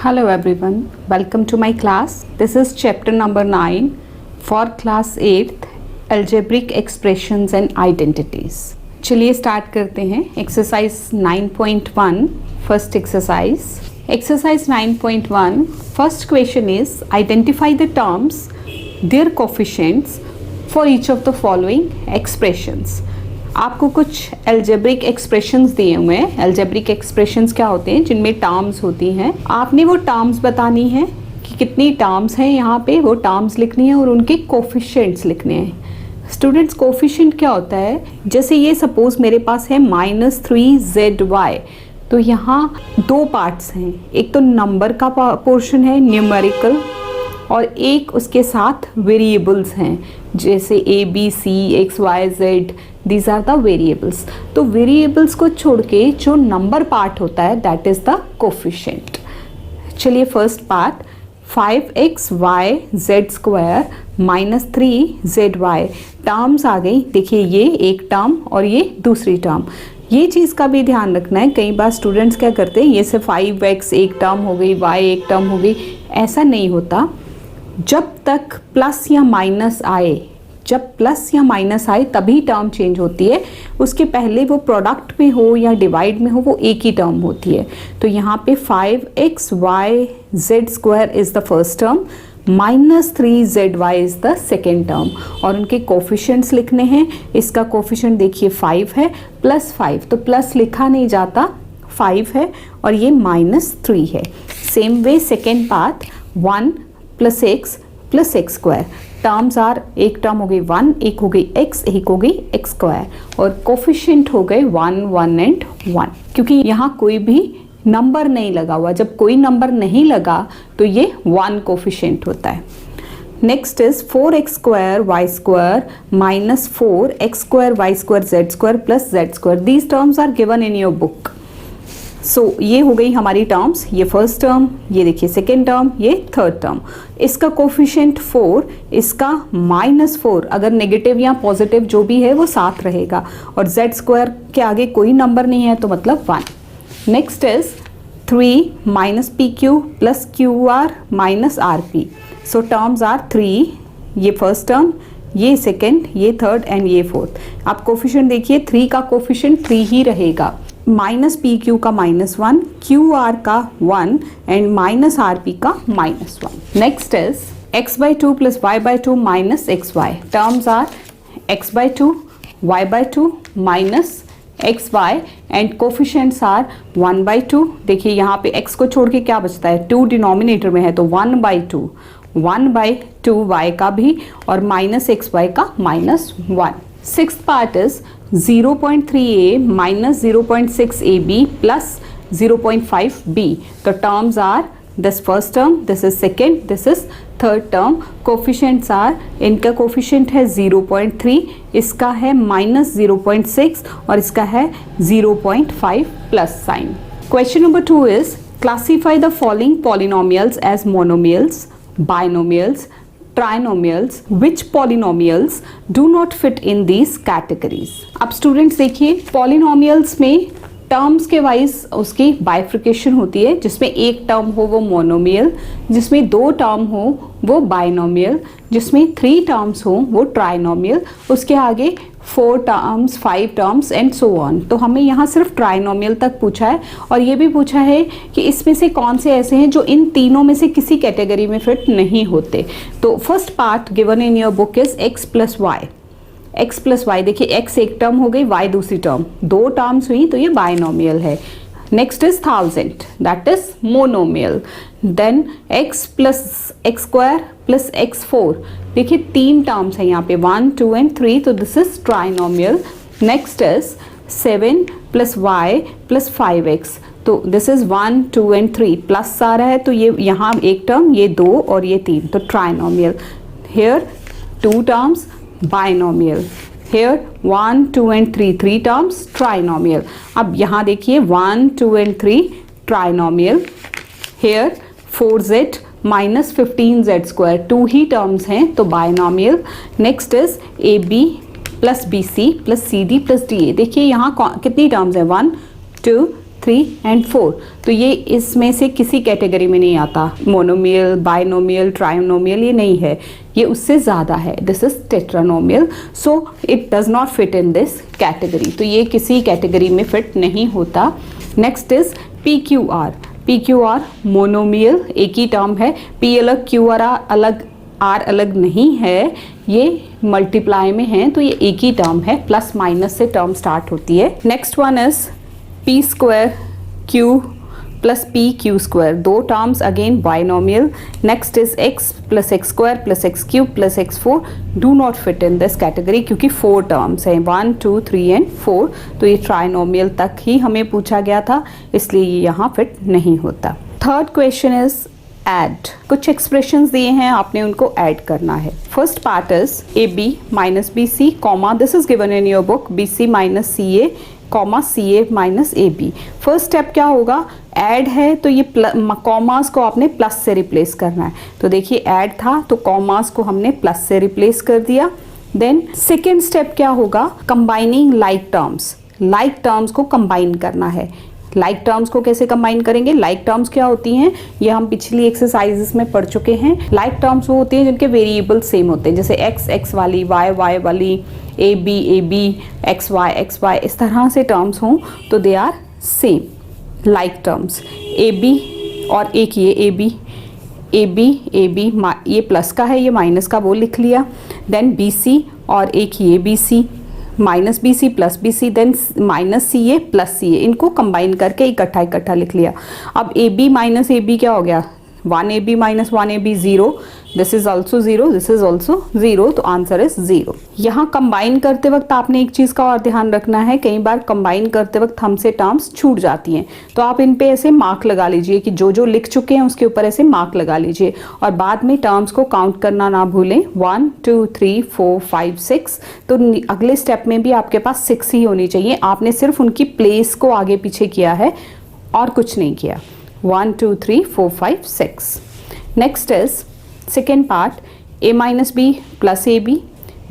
Hello everyone, welcome to my class. This is chapter number 9 for class 8th algebraic expressions and identities. चलिए start करते हैं exercise 9.1 first exercise 9.1 first question is identify the terms there coefficients for each of the following expressions. आपको कुछ algebraic expressions दिए हुए हैं. Algebraic expressions क्या होते हैं? जिनमें टर्म्स होती हैं. आपने वो टर्म्स बतानी है कि कितनी टर्म्स हैं यहाँ पे, वो टर्म्स लिखनी है और उनके कोफिशिएंट्स लिखने हैं. स्टूडेंट्स, कोफिशिएंट क्या होता है? जैसे ये सपोज मेरे पास है -3zy, तो यहाँ दो पार्ट्स हैं. एक तो नंबर का पोर्शन है न्यूमेरिकल और एक उसके साथ वेरिएबल्स हैं जैसे A B C X Y Z. These are the variables. तो वेरिएबल्स को छोड़ के जो नंबर पार्ट होता है दैट इज द कोफिशिएंट. चलिए first part 5xy(z²) -3zy terms आ गई. देखिए ये एक टर्म और ये दूसरी टर्म. ये चीज़ का भी ध्यान रखना है. कई बार स्टूडेंट्स क्या करते हैं, ये से 5x एक टर्म हो गई, y एक टर्म हो गई. ऐसा नहीं होता. जब तक प्लस या माइनस आए, जब प्लस या माइनस आए तभी टर्म चेंज होती है. उसके पहले वो प्रोडक्ट में हो या डिवाइड में हो वो एक ही टर्म होती है. तो यहाँ पे 5xy(z²) is the first term, -3zy is the second term और उनके कोफिशिएंट्स लिखने हैं. इसका कोफिशिएंट देखिए 5 है, +5 तो प्लस लिखा नहीं जाता, 5 है और ये -3 है. Same way second part 1 + x + x². Terms are, एक टर्म हो गई 1, एक हो गई x, एक हो गई x² और कोफिशिएंट हो गए 1, 1 एंड 1. क्योंकि यहाँ कोई भी नंबर नहीं लगा हुआ. जब कोई नंबर नहीं लगा तो ये 1 कोफिशिएंट होता है. Next is 4x² y² -4x² y² z² + z². These terms are given in your book. So ये हो गई हमारी टर्म्स. ये फर्स्ट टर्म, ये देखिए सेकेंड टर्म, ये थर्ड टर्म. इसका कोफिशिएंट 4, इसका -4. अगर नेगेटिव या पॉजिटिव जो भी है वो साथ रहेगा और z² के आगे कोई नंबर नहीं है तो मतलब 1. Next is 3 -pq + qr -rp. So terms are 3, ये फर्स्ट टर्म, ये सेकेंड, ये थर्ड एंड ये फोर्थ. आप कोफिशिएंट देखिए 3 का कोफिशिएंट 3 ही रहेगा, -pq का -1, qr का 1 एंड -rp का -1. Next is x/2 + y/2 -xy. Terms are x/2 y/2 -xy and coefficients are 1/2. देखिए यहाँ पे x को छोड़ के क्या बचता है, 2 डिनोमिनेटर में है तो 1/2 y का भी और -xy का -1. Sixth part is 0.3a -0.6ab + 0.5b. तो terms are this first term, this is second, this is third term. Coefficients are, इनका कोफिशिएंट है 0.3, इसका है -0.6 और इसका है 0.5 plus sign. Question number 2 is classify the following polynomials as monomials, binomials, trinomials. Which polynomials do not fit in these categories. अब students देखिए polynomials में टर्म्स के वाइज उसकी बाइफ्रिकेशन होती है. जिसमें एक टर्म हो वो मोनोमियल, जिसमें 2 टर्म हो वो बाइनोमियल, जिसमें 3 टर्म्स हो वो ट्राइनोमियल, उसके आगे 4 terms, 5 terms and so on. तो हमें यहाँ सिर्फ ट्राइनोमियल तक पूछा है और ये भी पूछा है कि इसमें से कौन से ऐसे हैं जो इन तीनों में से किसी कैटेगरी में फिट नहीं होते. तो first part given in your book is x + y. x + y, देखिए x एक टर्म हो गई, y दूसरी टर्म, 2 टर्म्स हुई तो ये बाइनोमियल है. Next is 1000, that is monomial. Then x + x² + x4. देखिए 3 टर्म्स हैं यहाँ पे 1, 2 एंड 3 तो this is trinomial. Next is 7 + y + 5x. तो दिस इज 1, 2 एंड 3 प्लस आ रहा है तो ये यहाँ एक टर्म, ये 2 और ये 3 तो trinomial. Here 2 terms, binomial. Here 1, 2 and 3 3 terms, trinomial. अब यहाँ देखिए 1, 2 and 3 trinomial. Here 4z -15z², 2 ही टर्म्स हैं तो binomial. Next is ab + bc + cd + da. देखिए यहाँ कितनी टर्म्स है, 1, 2, 3 एंड 4। तो ये इसमें से किसी कैटेगरी में नहीं आता, मोनोमियल, बाइनोमियल, ट्राइनोमियल, ये नहीं है, ये उससे ज़्यादा है, this is tetranomial, so it does not fit in this category. तो ये किसी कैटेगरी में फिट नहीं होता। Next is PQR। PQR monomial, एक ही टर्म है, P अलग, QR अलग, R अलग नहीं है, ये मल्टीप्लाई में है, तो ये एक ही टर्म है, प्लस माइनस से टर्म स्टार्ट होती है। Next one is P² Q plus PQ², दो terms again binomial. Next is X plus X² plus X³ plus X4, do not fit in this category क्योंकि 4 टर्म्स हैं, 1 2 3 and 4, तो ये trinomial तक ही हमें पूछा गया था, इसलिए ये यहाँ फिट नहीं होता। Third question is add. कुछ एक्सप्रेशंस दिए हैं, आपने उनको ऐड करना है। First part is AB minus BC comma, this is given in your book, BC minus CA comma CA minus AB। First step क्या होगा, ऐड है तो ये कॉमास को आपने प्लस से रिप्लेस करना है। तो देखिए ऐड था तो कॉमास को हमने प्लस से रिप्लेस कर दिया। देन सेकेंड स्टेप क्या होगा, combining like terms, like terms को कंबाइन करना है। लाइक टर्म्स को कैसे कंबाइन करेंगे, लाइक टर्म्स क्या होती हैं, ये हम पिछली एक्सरसाइजेस में पढ़ चुके हैं। लाइक टर्म्स वो होती हैं जिनके वेरिएबल सेम होते हैं, जैसे x वाली, y वाली, AB XY इस तरह से टर्म्स हों तो they are same like terms. AB और एक ये AB ये प्लस का है, ये माइनस का, वो लिख लिया। देन BC और एक ये BC, minus BC plus BC, then minus CA plus CA, इनको कंबाइन करके इकट्ठा लिख लिया। अब AB माइनस AB क्या हो गया, 1AB minus 1AB 0, this is also 0, this is also 0, तो आंसर इज 0। यहाँ कंबाइन करते वक्त आपने एक चीज़ का और ध्यान रखना है, कई बार कंबाइन करते वक्त हमसे टर्म्स छूट जाती हैं, तो आप इन पे ऐसे मार्क लगा लीजिए कि जो जो लिख चुके हैं उसके ऊपर ऐसे मार्क लगा लीजिए, और बाद में टर्म्स को काउंट करना ना भूलें, 1 2 3 4 5 6, तो अगले स्टेप में भी आपके पास 6 ही होनी चाहिए। आपने सिर्फ उनकी प्लेस को आगे पीछे किया है और कुछ नहीं किया। 1 2 3 4 5 6। Next is second part, A minus B plus AB,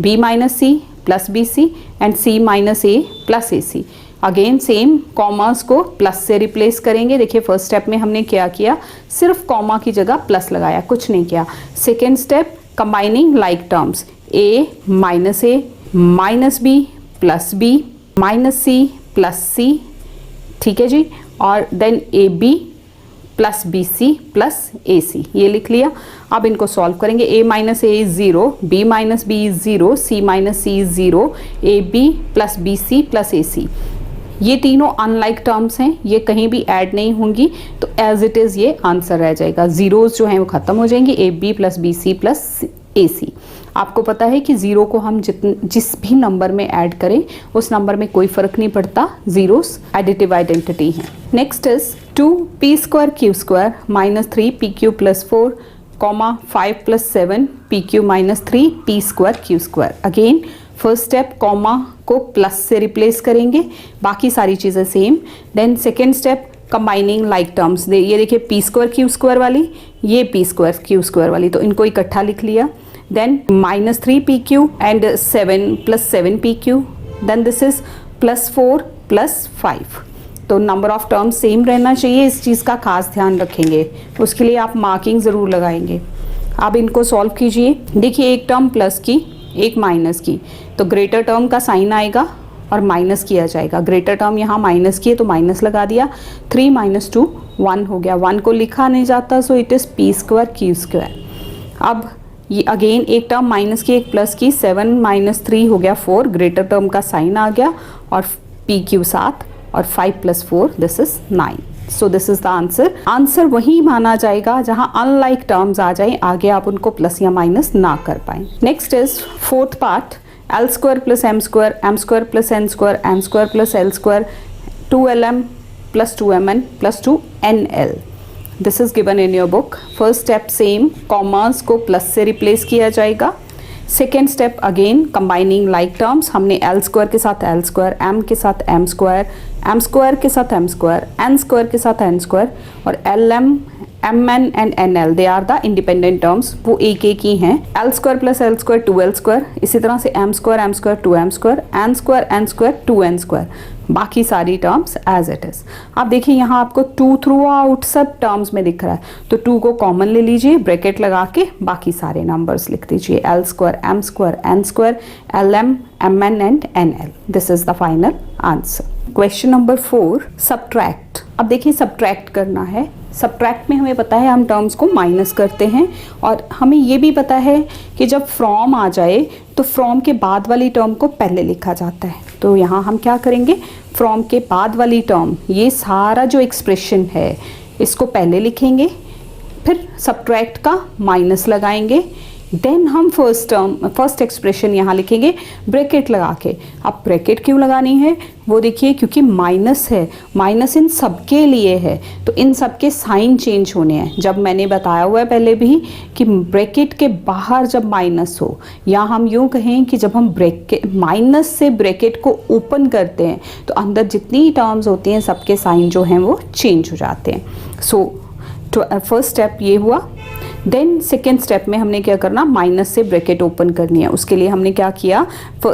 B minus C plus BC and C minus A plus AC। Again same, commas को प्लस से रिप्लेस करेंगे। देखिए फर्स्ट स्टेप में हमने क्या किया, सिर्फ कॉमा की जगह प्लस लगाया, कुछ नहीं किया। Second step, combining like terms, A minus B plus B minus C plus C, ठीक है जी, और then AB plus BC plus AC, ये लिख लिया। अब इनको सॉल्व करेंगे, A minus A is 0, B minus B is 0, C minus C is 0, AB plus BC plus AC। ये तीनों अनलाइक टर्म्स हैं, ये कहीं भी ऐड नहीं होंगी, तो एज इट इज़ ये आंसर रह जाएगा। जीरोज जो हैं वो खत्म हो जाएंगे, AB plus BC plus AC। आपको पता है कि ज़ीरो को हम जिस भी नंबर में ऐड करें उस नंबर में कोई फ़र्क नहीं पड़ता, ज़ीरोस एडिटिव आइडेंटिटी हैं। Next is 2p² q² minus 3pq plus 4 comma 5 plus 7 pq minus 3p² q²। Again first step, comma को प्लस से रिप्लेस करेंगे, बाकी सारी चीज़ें same. Then second step, combining like terms, ये देखिए p² q² वाली, ये p² q² वाली, तो इनको इकट्ठा लिख लिया। Then minus 3pq and 7 plus 7pq, then this is plus 4 plus 5। तो नंबर ऑफ टर्म्स सेम रहना चाहिए, इस चीज़ का खास ध्यान रखेंगे, उसके लिए आप मार्किंग ज़रूर लगाएंगे। अब इनको सॉल्व कीजिए। देखिए एक टर्म प्लस की, एक माइनस की, तो ग्रेटर टर्म का साइन आएगा और माइनस किया जाएगा। ग्रेटर टर्म यहाँ माइनस की है तो माइनस लगा दिया। 3 माइनस 2 1 हो गया, 1 को लिखा नहीं जाता, so it is p² q²। अब ये अगेन एक टर्म माइनस की, एक प्लस की, 7 माइनस 3 हो गया 4, ग्रेटर टर्म का साइन आ गया, और pq 7 और 5 plus 4 this is 9। So this is the answer. Answer वही माना जाएगा जहां अनलाइक टर्म्स आ जाएं, आगे आप उनको प्लस या माइनस ना कर पाएं। Next is fourth part, l² plus m² m² plus n² m² plus l², 2lm plus 2mn plus 2nl। This is given in your book. First step same, commerce को plus से replace किया जाएगा। Second step again combining like terms, हमने l² के साथ l², m के साथ m² के साथ m², n² के साथ n² और lm mn and nl they are the independent terms, वो एक एक ही हैं। l square plus l square 2l square, इसी तरह से m square 2m square, n square 2n square, बाकी सारी टर्म्स एज इट इज। अब देखिए यहाँ आपको 2 थ्रू आउट सब टर्म्स में दिख रहा है, तो 2 को कॉमन ले लीजिए, ब्रैकेट लगा के बाकी सारे नंबर्स लिख दीजिए, l square m square n square lm mn and nl। This is the final answer. Question number 4, subtract. अब देखिए सब्ट्रैक्ट करना है। सब्ट्रैक्ट में हमें पता है हम टर्म्स को माइनस करते हैं, और हमें ये भी पता है कि जब फ्रॉम आ जाए तो फ्रॉम के बाद वाली टर्म को पहले लिखा जाता है। तो यहाँ हम क्या करेंगे, फ्रॉम के बाद वाली टर्म, ये सारा जो एक्सप्रेशन है इसको पहले लिखेंगे, फिर सब्ट्रैक्ट का माइनस लगाएंगे, देन हम फर्स्ट एक्सप्रेशन यहाँ लिखेंगे ब्रैकेट लगा के। अब ब्रैकेट क्यों लगानी है वो देखिए, क्योंकि माइनस है, माइनस इन सबके लिए है, तो इन सबके साइन चेंज होने हैं। जब मैंने बताया हुआ है पहले भी कि ब्रैकेट के बाहर जब माइनस हो, या हम यूँ कहें कि जब हम माइनस से ब्रैकेट को ओपन करते हैं तो अंदर जितनी टर्म्स होती हैं सबके साइन जो हैं वो चेंज हो जाते हैं। सो फर्स्ट स्टेप ये हुआ। देन सेकेंड स्टेप में हमने क्या करना, माइनस से ब्रैकेट ओपन करनी है। उसके लिए हमने क्या किया,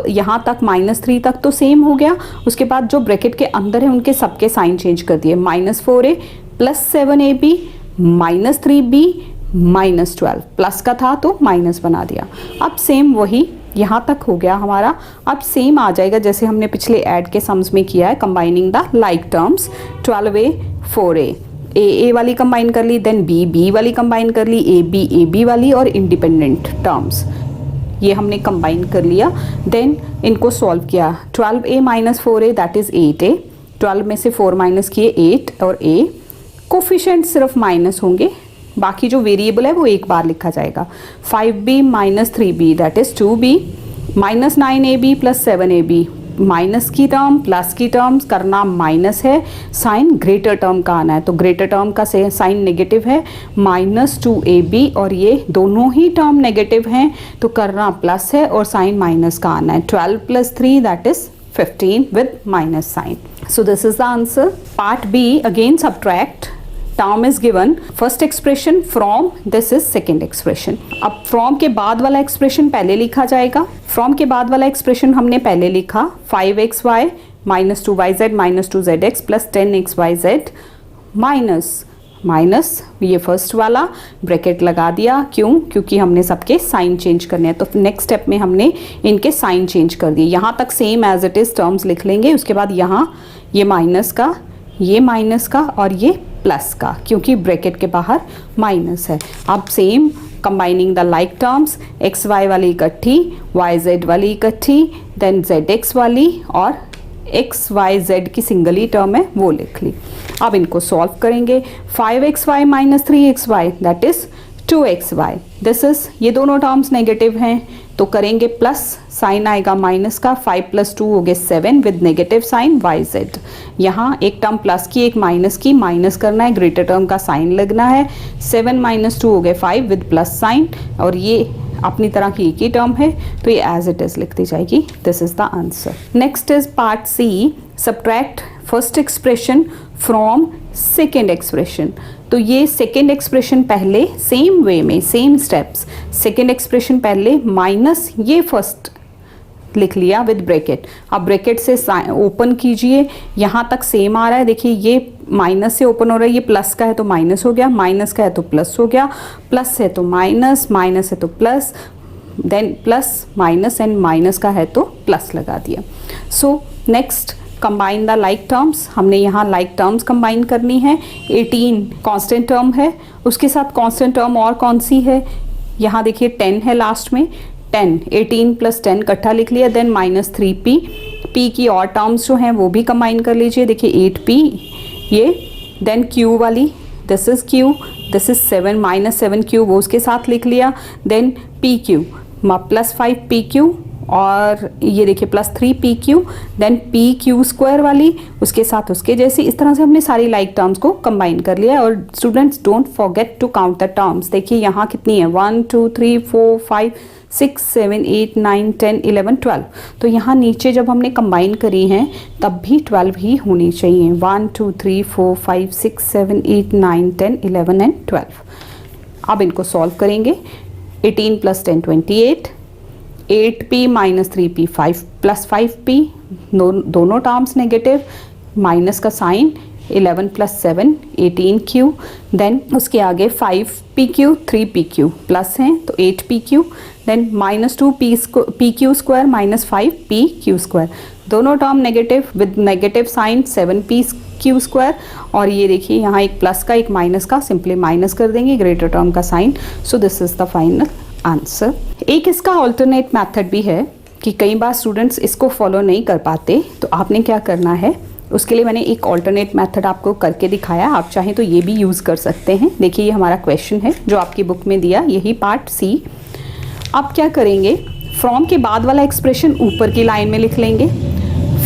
यहाँ तक -3 तक तो सेम हो गया, उसके बाद जो ब्रैकेट के अंदर है उनके सबके साइन चेंज कर दिए, -4a + 7ab -3b -12, प्लस का था तो माइनस बना दिया। अब सेम वही यहाँ तक हो गया हमारा। अब सेम आ जाएगा जैसे हमने पिछले ऐड के सम्स में किया है, combining the like terms, 12a 4a, ए वाली कंबाइन कर ली, देन बी वाली कंबाइन कर ली, ए बी वाली, और इंडिपेंडेंट टर्म्स ये हमने कंबाइन कर लिया। देन इनको सॉल्व किया, 12a - 4a that is 8a, 12 में से 4 माइनस किए 8, और a कोफिशिएंट सिर्फ माइनस होंगे, बाकी जो वेरिएबल है वो एक बार लिखा जाएगा। 5b - 3b that is 2b, -9ab + 7ab, minus की टर्म प्लस की टर्म्स करना माइनस है, साइन ग्रेटर टर्म का आना है, तो ग्रेटर टर्म का साइन नेगेटिव है, -2ab, और ये दोनों ही टर्म नेगेटिव हैं तो करना प्लस है और साइन माइनस का आना है। 12 + 3 that is 15 with minus sign. So this is the answer. Part B, again subtract. Term is given, first expression from, this is second expression. अब फ्रॉम के बाद वाला एक्सप्रेशन पहले लिखा जाएगा। फ्रॉम के बाद वाला एक्सप्रेशन हमने पहले लिखा, 5xy - 2yz - 2zx + 10xyz minus ये फर्स्ट वाला ब्रैकेट लगा दिया। क्यों? क्योंकि हमने सबके साइन चेंज करने हैं, तो नेक्स्ट स्टेप में हमने इनके साइन चेंज कर दिए। यहाँ तक same as it is terms लिख लेंगे, उसके बाद यहाँ ये माइनस का, ये माइनस का, और ये प्लस का, क्योंकि ब्रैकेट के बाहर माइनस है। अब same combining the like terms, x y वाली इकट्ठी, वाई जेड वाली इकट्ठी, देन जेड एक्स वाली, और एक्स वाई जेड की सिंगल ही टर्म है वो लिख ली। अब इनको सॉल्व करेंगे, 5xy - 3xy that is 2xy, this is, ये दोनों टर्म्स नेगेटिव हैं तो करेंगे प्लस, साइन आएगा माइनस का, 5 + 2 हो गए 7 विद नेगेटिव साइन yz। यहाँ एक टर्म प्लस की एक माइनस की, माइनस करना है, ग्रेटर टर्म का साइन लगना है, 7 - 2 हो गए 5 विद प्लस साइन, और ये अपनी तरह की एक ही टर्म है तो ये एज इट इज लिख दी जाएगी। This is the answer. Next is part C, subtract first expression from second expression. तो ये सेकेंड एक्सप्रेशन पहले, सेम वे में सेम स्टेप्स, सेकेंड एक्सप्रेशन पहले माइनस ये फर्स्ट लिख लिया विद ब्रैकेट। अब ब्रैकेट से ओपन कीजिए, यहाँ तक सेम आ रहा है, देखिए ये माइनस से ओपन हो रहा है, ये प्लस का है तो माइनस हो गया, माइनस का है तो प्लस हो गया, प्लस है तो माइनस, माइनस है तो plus, then plus minus, and minus का है तो प्लस लगा दिया। So next combine the like terms, हमने यहाँ लाइक टर्म्स कंबाइन करनी है। 18 कांस्टेंट टर्म है, उसके साथ कांस्टेंट टर्म और कौन सी है, यहाँ देखिए 10 है लास्ट में, 10, 18 + 10 इकट्ठा लिख लिया, देन -3p, p की और टर्म्स जो हैं वो भी कंबाइन कर लीजिए, देखिए 8p ये, देन q वाली, this is q, this is 7 - 7q वो उसके साथ लिख लिया, देन pq +5pq और ये देखिए plus 3pq, then pq square वाली उसके साथ उसके जैसी, इस तरह से हमने सारी लाइक टर्म्स को कंबाइन कर लिया है। और students don't forget to count the terms. देखिए यहाँ कितनी है 1 2 3 4 5 6 7 8 9 10 11 12। तो यहाँ नीचे जब हमने कंबाइन करी हैं तब भी 12 ही होनी चाहिए। 1 2 3 4 5 6 7 8 9 10 11 एंड 12। अब इनको सॉल्व करेंगे। 18 + 10 28, 8p - 3p 5 + 5p, दोनों टर्म्स नेगेटिव, माइनस का साइन, 11 + 7 18q, देन उसके आगे 5pq 3pq प्लस हैं तो 8pq, then -2pq square -5pq square, दोनों term negative with negative sign 7pq square. और ये देखिए यहाँ एक प्लस का एक माइनस का, सिंपली माइनस कर देंगे ग्रेटर टर्म का sign. So this is the final answer. एक इसका ऑल्टरनेट मेथड भी है कि कई बार स्टूडेंट्स इसको फॉलो नहीं कर पाते, तो आपने क्या करना है, उसके लिए मैंने एक ऑल्टरनेट मेथड आपको करके दिखाया। आप चाहें तो ये भी यूज़ कर सकते हैं। देखिए ये हमारा क्वेश्चन है जो आपकी बुक में दिया, यही पार्ट सी। अब क्या करेंगे, फ्रॉम के बाद वाला एक्सप्रेशन ऊपर की लाइन में लिख लेंगे,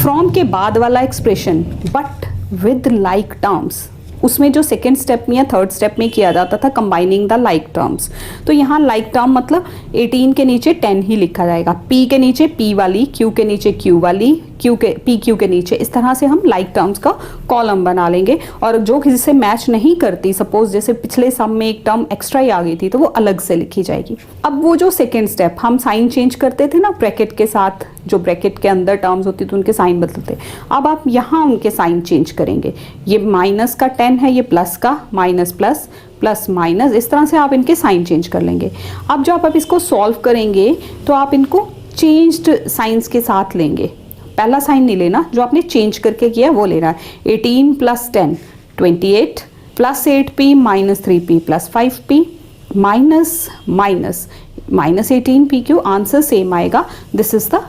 फ्रॉम के बाद वाला expression but with like terms, उसमें जो सेकेंड स्टेप में या थर्ड स्टेप में किया जाता था कंबाइनिंग द लाइक टर्म्स, तो यहाँ लाइक टर्म मतलब 18 के नीचे 10 ही लिखा जाएगा, p के नीचे p वाली, q के नीचे q वाली, pq के नीचे, इस तरह से हम लाइक टर्म्स का कॉलम बना लेंगे। और जो किसी से मैच नहीं करती, सपोज जैसे पिछले सम में एक टर्म एक्स्ट्रा ही आ गई थी, तो वो अलग से लिखी जाएगी। अब वो जो सेकेंड स्टेप हम साइन चेंज करते थे ना ब्रैकेट के साथ, जो ब्रैकेट के अंदर टर्म्स होती थी उनके साइन बदलते, अब आप यहाँ उनके साइन चेंज करेंगे। ये माइनस का 10 है, ये प्लस का, माइनस प्लस प्लस माइनस, इस तरह से आप इनके साइन चेंज कर लेंगे। अब जब आप इसको सॉल्व करेंगे तो आप इनको चेंज्ड साइंस के साथ लेंगे। पहला साइन नहीं लेना, जो आपने चेंज करके किया वो लेना है। 18 + 10 28 + 8p - 3p + 5p minus minus -18pq, answer same आएगा। This is the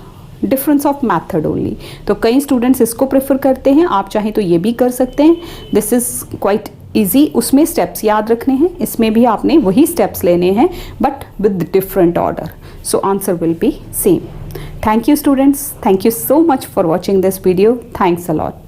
difference of method only. तो कई स्टूडेंट्स इसको प्रेफर करते हैं, आप चाहें तो ये भी कर सकते हैं। दिस इज क्वाइट ईजी, उसमें स्टेप्स याद रखने हैं, इसमें भी आपने वही स्टेप्स लेने हैं but with different order. So answer will be same. Thank you students. Thank you so much for watching this video. Thanks a lot.